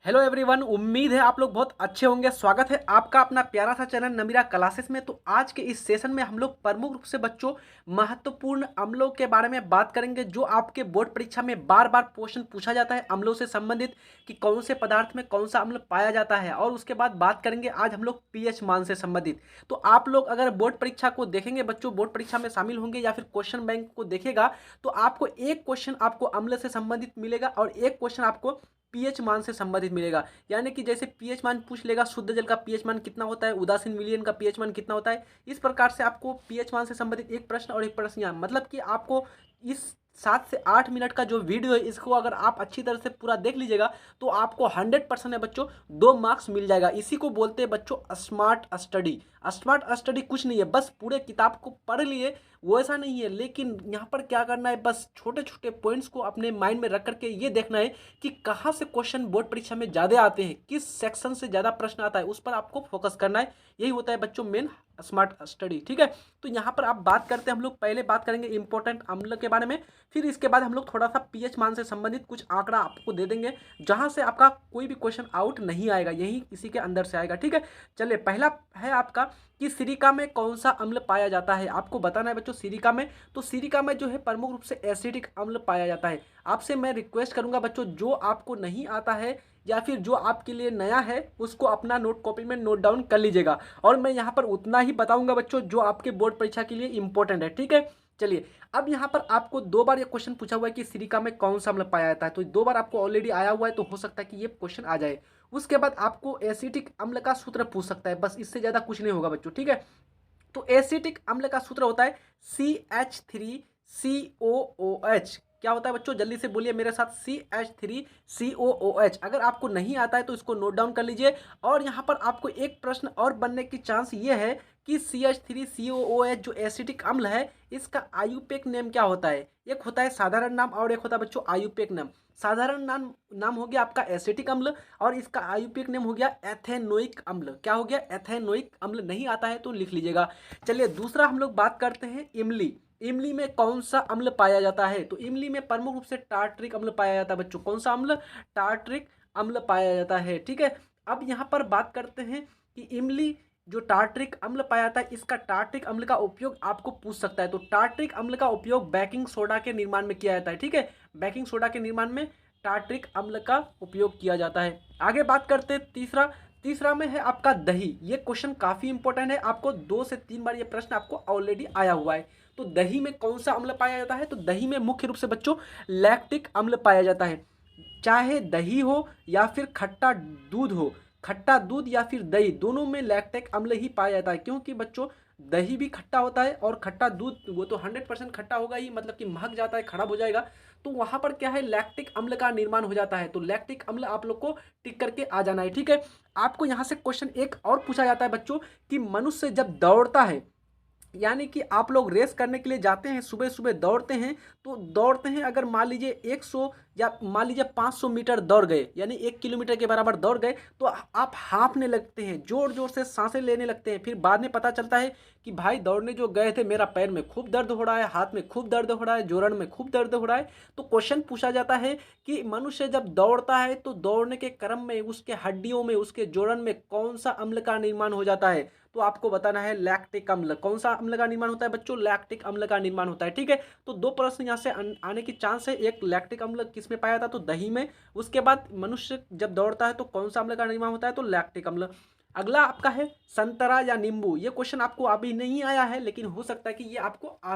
Hello everyone, उम्मीद है आप लोग बहुत अच्छे होंगे। स्वागत है आपका अपना प्यारा सा चैनल नमीरा क्लासेस में। तो आज के इस सेशन में हम लोग प्रमुख रूप से बच्चों महत्वपूर्ण अम्लों के बारे में बात करेंगे, जो आपके बोर्ड परीक्षा में बार बार क्वेश्चन पूछा जाता है अम्लों से संबंधित, कि कौन से पदार्थ में कौन सा अम्ल पाया जाता है। और उसके बाद बात करेंगे आज हम लोग पीएच मान से संबंधित। तो आप लोग अगर बोर्ड परीक्षा को देखेंगे बच्चों, बोर्ड परीक्षा में शामिल होंगे या फिर क्वेश्चन बैंक को देखेगा, तो आपको एक क्वेश्चन आपको अम्ल से संबंधित मिलेगा और एक क्वेश्चन आपको पीएच मान से संबंधित मिलेगा। यानी कि जैसे पीएच मान पूछ लेगा, शुद्ध जल का पीएच मान कितना होता है, उदासीन विलयन का पीएच मान कितना होता है, इस प्रकार से आपको पीएच मान से संबंधित एक प्रश्न और एक प्रश्न यहाँ, मतलब कि आपको इस 7 से 8 मिनट का जो वीडियो है, इसको अगर आप अच्छी तरह से पूरा देख लीजिएगा तो आपको 100% है बच्चों 2 मार्क्स मिल जाएगा। इसी को बोलते हैं बच्चों स्मार्ट स्टडी। स्मार्ट स्टडी कुछ नहीं है, बस पूरे किताब को पढ़ लिए वो ऐसा नहीं है, लेकिन यहाँ पर क्या करना है, बस छोटे छोटे पॉइंट्स को अपने माइंड में रख करके ये देखना है कि कहाँ से क्वेश्चन बोर्ड परीक्षा में ज़्यादा आते हैं, किस सेक्शन से ज़्यादा प्रश्न आता है, उस पर आपको फोकस करना है। यही होता है बच्चों मेन स्मार्ट स्टडी। ठीक है, तो यहाँ पर आप बात करते हैं, हम लोग पहले बात करेंगे इंपॉर्टेंट अम्ल के बारे में, फिर इसके बाद हम लोग थोड़ा सा पीएच मान से संबंधित कुछ आंकड़ा आपको दे देंगे, जहाँ से आपका कोई भी क्वेश्चन आउट नहीं आएगा, यही इसी के अंदर से आएगा। ठीक है, चलिए पहला है आपका कि सिरिका में कौन सा अम्ल पाया जाता है। आपको बताना है बच्चों सिरिका में, तो सिरिका में जो है प्रमुख रूप से एसिडिक अम्ल पाया जाता है। आपसे मैं रिक्वेस्ट करूंगा बच्चों, जो आपको नहीं आता है या फिर जो आपके लिए नया है, उसको अपना नोट कॉपी में नोट डाउन कर लीजिएगा, और मैं यहाँ पर उतना ही बताऊंगा बच्चों जो आपके बोर्ड परीक्षा के लिए इंपॉर्टेंट है। ठीक है, चलिए अब यहाँ पर आपको 2 बार ये क्वेश्चन पूछा हुआ है कि सिरिका में कौन सा अम्ल पाया जाता है, तो 2 बार आपको ऑलरेडी आया हुआ है, तो हो सकता है कि ये क्वेश्चन आ जाए। उसके बाद आपको एसिटिक अम्ल का सूत्र पूछ सकता है, बस इससे ज्यादा कुछ नहीं होगा बच्चों। ठीक है, तो एसिटिक अम्ल का सूत्र होता है CH3COOH। क्या होता है बच्चों, जल्दी से बोलिए मेरे साथ, CH3COOH। अगर आपको नहीं आता है तो इसको नोट डाउन कर लीजिए। और यहाँ पर आपको एक प्रश्न और बनने की चांस ये है कि CH3COOH जो एसिटिक अम्ल है, इसका आयुपेक नेम क्या होता है। एक होता है साधारण नाम और एक होता है बच्चों आयुपेक नाम। साधारण नाम नाम हो गया आपका एसिटिक अम्ल, और इसका आयुपेक नेम हो गया एथेनोइक अम्ल। क्या हो गया, एथेनोइक अम्ल। नहीं आता है तो लिख लीजिएगा। चलिए दूसरा हम लोग बात करते हैं इमली। इमली में कौन सा अम्ल पाया जाता है, तो इमली में प्रमुख रूप से टार्ट्रिक अम्ल पाया जाता है बच्चों। कौन सा अम्ल, टार्ट्रिक अम्ल पाया जाता है। ठीक है, अब यहाँ पर बात करते हैं कि इमली जो टार्ट्रिक अम्ल पाया जाता है, इसका टार्ट्रिक अम्ल का उपयोग आपको पूछ सकता है। तो टार्ट्रिक अम्ल का उपयोग बेकिंग सोडा के निर्माण में किया जाता है। ठीक है, बेकिंग सोडा के निर्माण में टार्ट्रिक अम्ल का उपयोग किया जाता है। आगे बात करते हैं तीसरा। तीसरा में है आपका दही। ये क्वेश्चन काफी इंपॉर्टेंट है, आपको 2 से 3 बार ये प्रश्न आपको ऑलरेडी आया हुआ है। तो दही में कौन सा अम्ल पाया जाता है, तो दही में मुख्य रूप से बच्चों लैक्टिक अम्ल पाया जाता है। चाहे दही हो या फिर खट्टा दूध हो, खट्टा दूध या फिर दही, दोनों में लैक्टिक अम्ल ही पाया जाता है। क्योंकि बच्चों दही भी खट्टा होता है और खट्टा दूध वो तो 100% खट्टा होगा ही, मतलब कि महक जाता है, खराब हो जाएगा। तो वहां पर क्या है, लैक्टिक अम्ल का निर्माण हो जाता है। तो लैक्टिक अम्ल आप लोग को टिक करके आ जाना है। ठीक है, आपको यहाँ से क्वेश्चन एक और पूछा जाता है बच्चों कि मनुष्य जब दौड़ता है, यानी कि आप लोग रेस करने के लिए जाते हैं, सुबह सुबह दौड़ते हैं, तो दौड़ते हैं, अगर मान लीजिए 100 या मान लीजिए 500 मीटर दौड़ गए, यानी 1 किलोमीटर के बराबर दौड़ गए, तो आप हाँफने लगते हैं, जोर जोर से सांसें लेने लगते हैं। फिर बाद में पता चलता है कि भाई दौड़ने जो गए थे, मेरा पैर में खूब दर्द हो रहा है, हाथ में खूब दर्द हो रहा है, जोड़न में खूब दर्द हो रहा है। तो क्वेश्चन पूछा जाता है कि मनुष्य जब दौड़ता है तो दौड़ने के क्रम में उसके हड्डियों में, उसके जोड़न में कौन सा अम्ल का निर्माण हो जाता है, तो आपको बताना है लैक्टिक अम्ल। कौन सा अम्ल का निर्माण होता है बच्चों, लैक्टिक अम्ल का निर्माण होता है। ठीक है, तो 2 प्रश्न यहाँ से आने की चांस है। एक लैक्टिक अम्ल किस में पाया था, तो दही में। उसके बाद मनुष्य जब दौड़ता है तो कौन सा अम्ल का निर्माण होता है, तो लैक्टिक अम्ल। अगला आपका है संतरा या नींबू। ये क्वेश्चन आपको अभी नहीं आया है, लेकिन हो सकता है कि ये आपको आ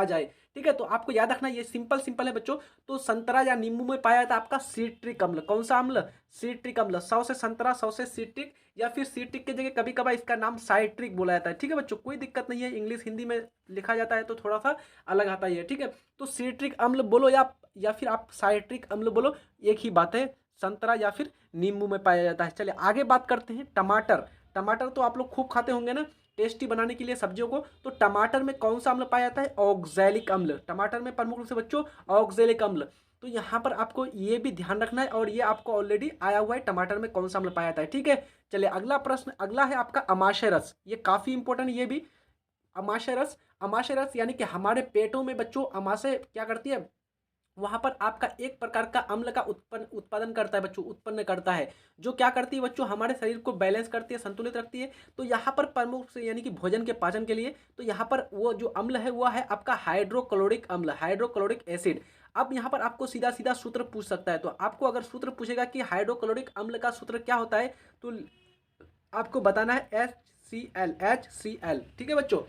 जाए। ठीक है, तो आपको याद रखना, ये सिंपल सिंपल है बच्चों। तो संतरा या नींबू में पाया जाता है आपका सिट्रिक अम्ल। कौन सा अम्ल, सिट्रिक अम्ल। 100 से संतरा, 100 से सिट्रिक, या फिर सिट्रिक की जगह कभी कभार इसका नाम साइट्रिक बोला जाता है। ठीक है बच्चों, कोई दिक्कत नहीं है, इंग्लिश हिंदी में लिखा जाता है तो थोड़ा सा अलग आता ही है। ठीक है, तो सिट्रिक अम्ल बोलो या फिर आप साइट्रिक अम्ल बोलो, एक ही बात है, संतरा या फिर नींबू में पाया जाता है। चलिए आगे बात करते हैं टमाटर। टमाटर तो आप लोग खूब खाते होंगे ना, टेस्टी बनाने के लिए सब्जियों को। तो टमाटर में कौन सा अम्ल पाया जाता है, ऑक्सैलिक अम्ल। टमाटर में प्रमुख रूप से बच्चों ऑक्सैलिक अम्ल। तो यहाँ पर आपको ये भी ध्यान रखना है, और ये आपको ऑलरेडी आया हुआ है, टमाटर में कौन सा अम्ल पाया जाता है। ठीक है, चलिए अगला प्रश्न, अगला है आपका अमाशय रस। ये काफी इंपॉर्टेंट, ये भी अमाशय रस। अमाशय रस यानी कि हमारे पेटों में बच्चों अमाशय क्या करती है, वहाँ पर आपका एक प्रकार का अम्ल का उत्पादन करता है बच्चों, उत्पन्न करता है, जो क्या करती है बच्चों, हमारे शरीर को बैलेंस करती है, संतुलित रखती है। तो यहाँ पर प्रमुख रूप से यानी कि भोजन के पाचन के लिए, तो यहाँ पर वो जो अम्ल है वो है आपका हाइड्रोक्लोरिक अम्ल, हाइड्रोक्लोरिक एसिड। अब यहाँ पर आपको सीधा सीधा सूत्र पूछ सकता है, तो आपको अगर सूत्र पूछेगा कि हाइड्रोक्लोरिक अम्ल का सूत्र क्या होता है, तो आपको बताना है HCl, HCl। ठीक है बच्चों,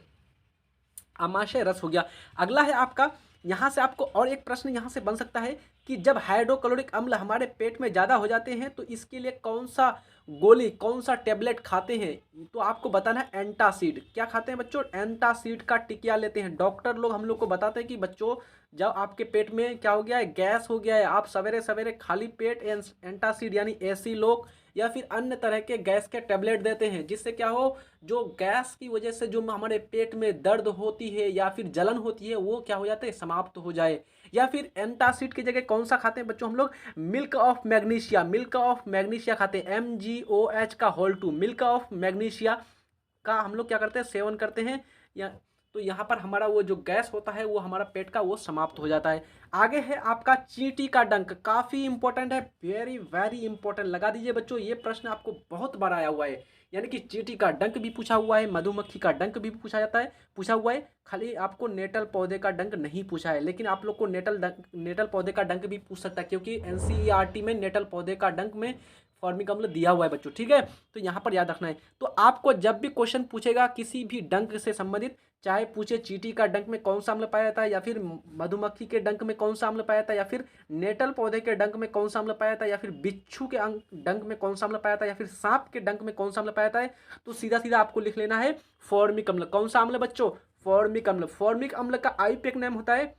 आमाशय रस हो गया। अगला है आपका, यहाँ से आपको और एक प्रश्न यहाँ से बन सकता है कि जब हाइड्रोक्लोरिक अम्ल हमारे पेट में ज़्यादा हो जाते हैं तो इसके लिए कौन सा गोली, कौन सा टेबलेट खाते हैं, तो आपको बताना है एंटासिड। क्या खाते हैं बच्चों, एंटासिड का टिकिया लेते हैं। डॉक्टर लोग हम लोग को बताते हैं कि बच्चों जब आपके पेट में क्या हो गया है, गैस हो गया है, आप सवेरे सवेरे खाली पेट एंटासिड यानी एसी लोग या फिर अन्य तरह के गैस के टेबलेट देते हैं, जिससे क्या हो, जो गैस की वजह से जो हमारे पेट में दर्द होती है या फिर जलन होती है वो क्या हो जाता है, समाप्त हो जाए। या फिर एंटासिड की जगह कौन सा खाते हैं बच्चों हम लोग, milk of magnesia, milk of magnesia खाते हैं, MgOH का होल 2, मिल्क ऑफ मैग्नीशिया का हम लोग क्या करते हैं, सेवन करते हैं। या तो यहाँ पर हमारा वो जो गैस होता है वो हमारा पेट का वो समाप्त हो जाता है। आगे है आपका चींटी का डंक, काफ़ी इंपॉर्टेंट है, वेरी वेरी इंपॉर्टेंट। लगा दीजिए बच्चों, ये प्रश्न आपको बहुत बार आया हुआ है, यानी कि चींटी का डंक भी पूछा हुआ है, मधुमक्खी का डंक भी पूछा जाता है, पूछा हुआ है। खाली आपको नेटल पौधे का डंक नहीं पूछा है, लेकिन आप लोग को नेटल पौधे का डंक भी पूछ सकता है, क्योंकि NCERT में नेटल पौधे का डंक में फॉर्मिक अम्ल दिया हुआ है बच्चों। ठीक है, तो यहाँ पर याद रखना है। तो आपको जब भी क्वेश्चन पूछेगा किसी भी डंक से संबंधित, चाहे पूछे चींटी का डंक में कौन सा अम्ल पाया जाता है, या फिर मधुमक्खी के डंक में कौन सा अम्ल पाया जाता है, या फिर नेटल पौधे के डंक में कौन सा अम्ल पाया जाता है, या फिर बिच्छू के डंक में कौन सा अम्ल पाया जाता है, या फिर सांप के डंक में कौन सा अम्ल पाया जाता है, तो सीधा सीधा आपको लिख लेना है फॉर्मिक अम्ल। कौन सा अम्ल बच्चों, फॉर्मिक अम्ल। फॉर्मिक अम्ल का आयुर्वेदिक नाम होता है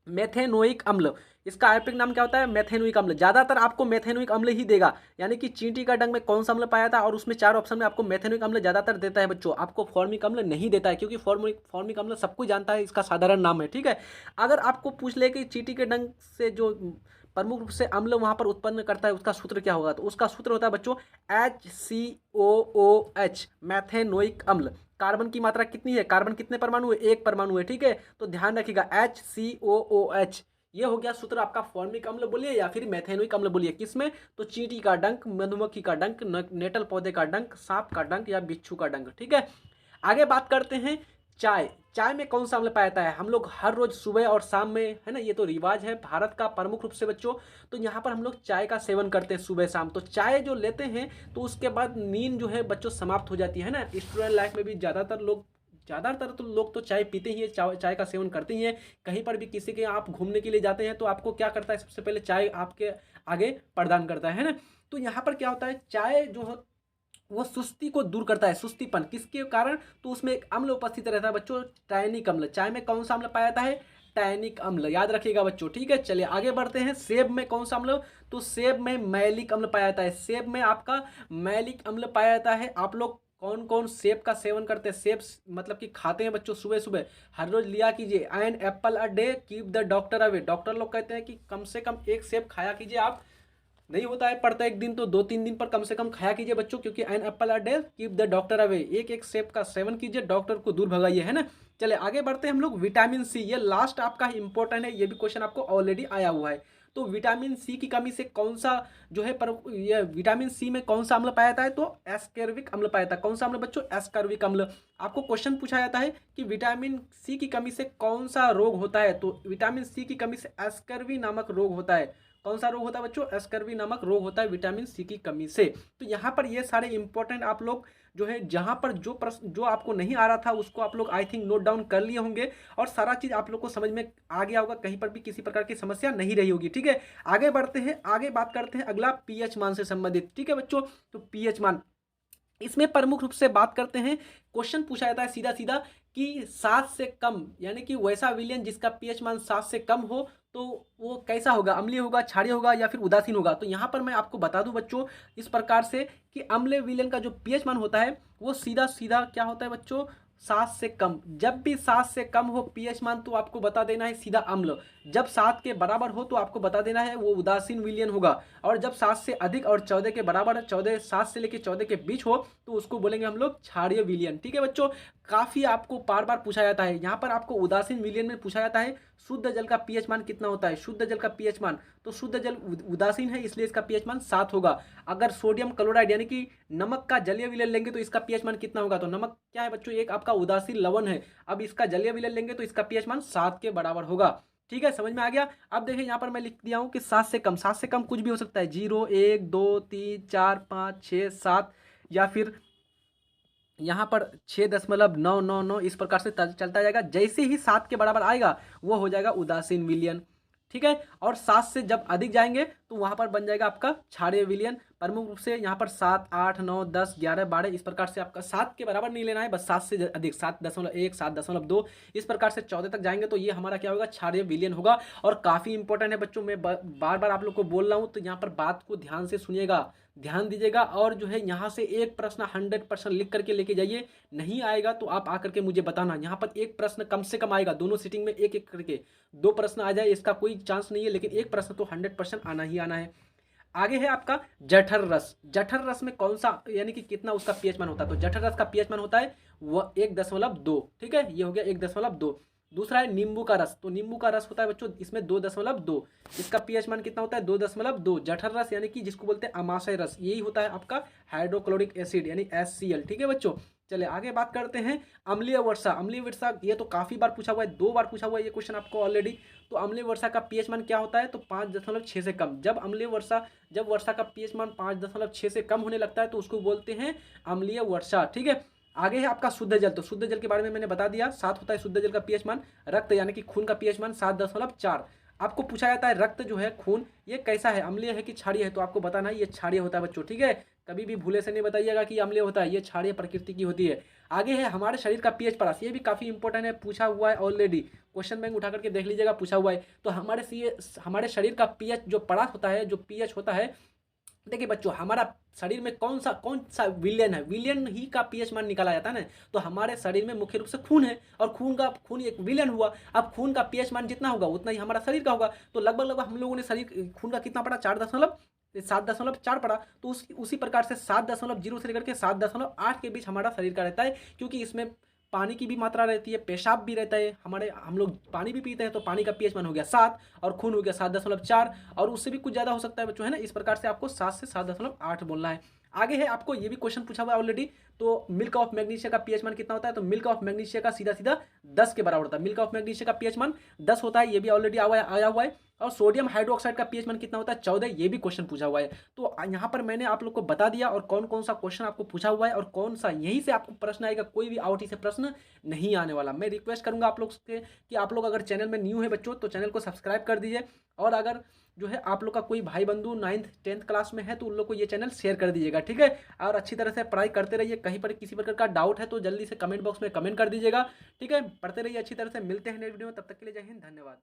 मेथेनोइक अम्ल। इसका आयुर्वेदिक नाम क्या होता है, मेथेनोइक अम्ल। ज़्यादातर आपको मेथेनोइक अम्ल ही देगा, यानी कि चींटी का डंक में कौन सा अम्ल पाया था, और उसमें 4 ऑप्शन में आपको मेथेनोइक अम्ल ज़्यादातर देता है बच्चों, आपको फॉर्मिक अम्ल नहीं देता है, क्योंकि फॉर्मिक अम्ल सबको जानता है, इसका साधारण नाम है। ठीक है, अगर आपको पूछ ले कि चींटी के डंक से जो प्रमुख रूप से अम्ल वहाँ पर उत्पन्न करता है उसका सूत्र क्या होगा, तो उसका सूत्र होता है बच्चों HCOOH, मैथेनोइक अम्ल। कार्बन की मात्रा कितनी है, कार्बन कितने परमाणु है, 1 परमाणु है। ठीक है, तो ध्यान रखिएगा HCOOH, ये हो गया सूत्र आपका। फॉर्मिक अम्ल बोलिए या फिर मैथेनोइक अम्ल बोलिए, किसमें, तो चींटी का डंक, मधुमक्खी का डंक, नेटल पौधे का डंक, सांप का डंक या बिच्छू का डंक। ठीक है, आगे बात करते हैं चाय। चाय में कौन सा अम्ल पाया जाता है, हम लोग हर रोज सुबह और शाम में, है ना, ये तो रिवाज है भारत का प्रमुख रूप से बच्चों। तो यहाँ पर हम लोग चाय का सेवन करते हैं सुबह शाम। तो चाय जो लेते हैं तो उसके बाद नींद जो है बच्चों समाप्त हो जाती है ना। स्टूडेंट लाइफ में भी ज़्यादातर तो लोग तो चाय पीते ही है, चाय का सेवन करते ही हैं। कहीं पर भी किसी के आप घूमने के लिए जाते हैं तो आपको क्या करता है, सबसे पहले चाय आपके आगे प्रदान करता है ना। तो यहाँ पर क्या होता है, चाय जो है वो सुस्ती को दूर करता है, सुस्तीपन किसके कारण, तो उसमें एक अम्ल उपस्थित रहता है बच्चों, टैनिक अम्ल। चाय में कौन सा अम्ल पाया जाता है, टैनिक अम्ल, याद रखिएगा बच्चों। ठीक है, चलिए आगे बढ़ते हैं। सेब में कौन सा अम्ल, तो सेब में मैलिक अम्ल पाया जाता है, सेब में आपका मैलिक अम्ल पाया जाता है। आप लोग कौन कौन सेब का सेवन करते हैं, सेब मतलब कि खाते हैं बच्चों सुबह सुबह, हर रोज लिया कीजिए। An apple a day keep the doctor away, doctor लोग कहते हैं कि कम से कम 1 सेब खाया कीजिए आप, नहीं होता है पड़ता एक दिन तो 2-3 दिन पर कम से कम खाया कीजिए बच्चों, क्योंकि an apple a day keep the doctor away, एक एक सेब का सेवन कीजिए, डॉक्टर को दूर भगाइए, है ना। चले आगे बढ़ते हैं हम लोग। विटामिन सी, ये लास्ट आपका इंपॉर्टेंट है, ये भी क्वेश्चन आपको ऑलरेडी आया हुआ है। तो विटामिन सी की कमी से कौन सा जो है पर ये विटामिन सी में कौन सा अम्ल पाया जाता है, तो एस्कर्बिक अम्ल पाया जाता है। कौन सा अम्ल बच्चों, एस्कर्बिक अम्ल। आपको क्वेश्चन पूछा जाता है कि विटामिन सी की कमी से कौन सा रोग होता है, तो विटामिन सी की कमी से एस्कर्बी नामक रोग होता है। कौन सा रोग होता है बच्चों, एस्कर्बी नामक रोग होता है विटामिन सी की कमी से। तो यहाँ पर ये सारे इंपॉर्टेंट आप लोग जो है, जहाँ पर जो प्रश्न जो आपको नहीं आ रहा था उसको आप लोग आई थिंक नोट डाउन कर लिए होंगे, और सारा चीज़ आप लोग को समझ में आ गया होगा, कहीं पर भी किसी प्रकार की समस्या नहीं रही होगी। ठीक है, आगे बढ़ते हैं, आगे बात करते हैं अगला पीएच मान से संबंधित। ठीक है बच्चों, तो पीएच मान, इसमें प्रमुख रूप से बात करते हैं, क्वेश्चन पूछा जाता है सीधा सीधा कि 7 से कम, यानी कि वैसा विलयन जिसका पीएच मान 7 से कम हो तो वो कैसा होगा, अम्लीय होगा, क्षारीय होगा या फिर उदासीन होगा। तो यहाँ पर मैं आपको बता दूं बच्चों इस प्रकार से कि अम्लीय विलयन का जो पीएच मान होता है वो सीधा सीधा क्या होता है बच्चों, 7 से कम। जब भी 7 से कम हो पीएच मान तो आपको बता देना है सीधा अम्ल, जब 7 के बराबर हो तो आपको बता देना है वो उदासीन विलयन होगा, और जब 7 से अधिक और 14 के बराबर, 14 7 से लेकर 14 के बीच हो तो उसको बोलेंगे हम लोग क्षारीय विलयन। ठीक है बच्चों, काफ़ी आपको बार बार पूछा जाता है। यहाँ पर आपको उदासीन विलयन में पूछा जाता है शुद्ध जल का पीएच मान कितना होता है, शुद्ध जल का पीएच मान, तो शुद्ध जल उदासीन है इसलिए इसका पीएच मान 7 होगा। अगर सोडियम क्लोराइड यानी कि नमक का जलीय विलयन लेंगे तो इसका पीएच मान कितना होगा, तो नमक क्या है बच्चों, एक आपका उदासीन लवण है, अब इसका जलीय विलयन लेंगे तो इसका पीएच मान 7 के बराबर होगा। ठीक है, समझ में आ गया। अब देखिए यहाँ पर मैं लिख दिया हूँ कि 7 से कम, 7 से कम कुछ भी हो सकता है, 0 1 2 3 4 5 6 7, या फिर यहाँ पर 6.999 इस प्रकार से चलता जाएगा। जैसे ही 7 के बराबर आएगा वो हो जाएगा उदासीन विलयन। ठीक है, और 7 से जब अधिक जाएंगे तो वहाँ पर बन जाएगा आपका क्षारीय विलयन। प्रमुख रूप से यहाँ पर 7 8 9 10 11 12 इस प्रकार से आपका 7 के बराबर नहीं लेना है, बस 7 से अधिक, 7.1 7.2 इस प्रकार से 14 तक जाएंगे तो ये हमारा क्या होगा, क्षारीय विलयन होगा। और काफ़ी इंपॉर्टेंट है बच्चों, मैं बार बार आप लोग को बोल रहा हूँ तो यहाँ पर बात को ध्यान से सुनिएगा, ध्यान दीजिएगा, और जो है यहाँ से एक प्रश्न 100% लिख करके लेके जाइए। नहीं आएगा तो आप आकर के मुझे बताना, यहाँ पर एक प्रश्न कम से कम आएगा, दोनों सीटिंग में एक एक करके 2 प्रश्न आ जाए इसका कोई चांस नहीं है, लेकिन एक प्रश्न तो 100% आना ही आना है। आगे है आपका जठर रस। जठर रस में कौन सा यानी कि कितना उसका पीएच मान होता है, तो जठर रस का पीएच मान होता है वह 1.2। ठीक है, ये हो गया 1.2। दूसरा है नींबू का रस, तो नींबू का रस होता है बच्चों इसमें 2.2, इसका पीएच मान कितना होता है 2.2। जठर रस यानी कि जिसको बोलते हैं अमाशय रस, यही होता है आपका हाइड्रोक्लोरिक एसिड यानी HCl। ठीक है बच्चों, चलिए आगे बात करते हैं अम्लीय वर्षा। अम्लीय वर्षा ये तो काफ़ी बार पूछा हुआ है, 2 बार पूछा हुआ है ये क्वेश्चन आपको ऑलरेडी। तो अम्लीय वर्षा का पीएच मान क्या होता है, तो 5.6 से कम। जब वर्षा का पीएच मान 5.6 से कम होने लगता है तो उसको बोलते हैं अम्लीय वर्षा। ठीक है, आगे है आपका शुद्ध जल। तो शुद्ध जल के बारे में मैंने बता दिया, 7 होता है शुद्ध जल का पीएच मान। रक्त यानी कि खून का पीएच मान 7.4। आपको पूछा जाता है रक्त जो है खून ये कैसा है, अम्लीय है कि क्षारीय है, तो आपको बताना है ये क्षारीय होता है बच्चों। ठीक है, कभी भी भूले से नहीं बताइएगा कि अम्लीय होता है, ये क्षारीय प्रकृति की होती है। आगे है हमारे शरीर का पीएच परास, ये भी काफ़ी इंपॉर्टेंट है, पूछा हुआ है ऑलरेडी, क्वेश्चन बैंक उठा करके देख लीजिएगा, पूछा हुआ है। तो हमारे शरीर का पीएच जो परास होता है, जो पीएच होता है, देखिए बच्चों हमारा शरीर में कौन सा विलियन है, विलियन ही का पीएच मान निकाला जाता है ना। तो हमारे शरीर में मुख्य रूप से खून है, और खून एक विलियन हुआ। अब खून का पीएच मान जितना होगा उतना ही हमारा शरीर का होगा। तो लगभग हम लोगों ने शरीर खून का कितना पड़ा, 7.4 पड़ा। तो उसी प्रकार से 7.0 से लेकर के 7.8 के बीच हमारा शरीर का रहता है, क्योंकि इसमें पानी की भी मात्रा रहती है, पेशाब भी रहता है, हम लोग पानी भी पीते हैं, तो पानी का पीएच मान हो गया 7 और खून हो गया 7.4, और उससे भी कुछ ज़्यादा हो सकता है बच्चों, है ना। इस प्रकार से आपको 7 से 7.8 बोलना है। आगे है आपको ये भी क्वेश्चन पूछा हुआ है ऑलरेडी, तो मिल्क ऑफ मैग्नीशिया का पीएच मान कितना होता है, तो मिल्क ऑफ मैग्नीशिया का सीधा सीधा 10 के बराबर होता है। मिल्क ऑफ मैग्नीशिया का पीएच मान 10 होता है, ये भी ऑलरेडी आया हुआ है। और सोडियम हाइड्रोक्साइड का पीएच मान कितना होता है, 14, ये भी क्वेश्चन पूछा हुआ है। तो यहाँ पर मैंने आप लोग को बता दिया, और कौन कौन सा क्वेश्चन आपको पूछा हुआ है और कौन सा यहीं से आपको प्रश्न आएगा, कोई भी आउट से प्रश्न नहीं आने वाला। मैं रिक्वेस्ट करूंगा आप लोग से कि आप लोग अगर चैनल में न्यू है बच्चों तो चैनल को सब्सक्राइब कर दीजिए, और अगर जो है आप लोग का कोई भाई बंधु 9th 10th क्लास में है तो उन लोग को ये चैनल शेयर कर दीजिएगा। ठीक है, और अच्छी तरह से पढ़ाई करते रहिए। कहीं पर किसी प्रकार का डाउट है तो जल्दी से कमेंट बॉक्स में कमेंट कर दीजिएगा। ठीक है, पढ़ते रहिए अच्छी तरह से। मिलते हैं नेक्स्ट वीडियो में, तब तक के लिए जय हिंद, धन्यवाद।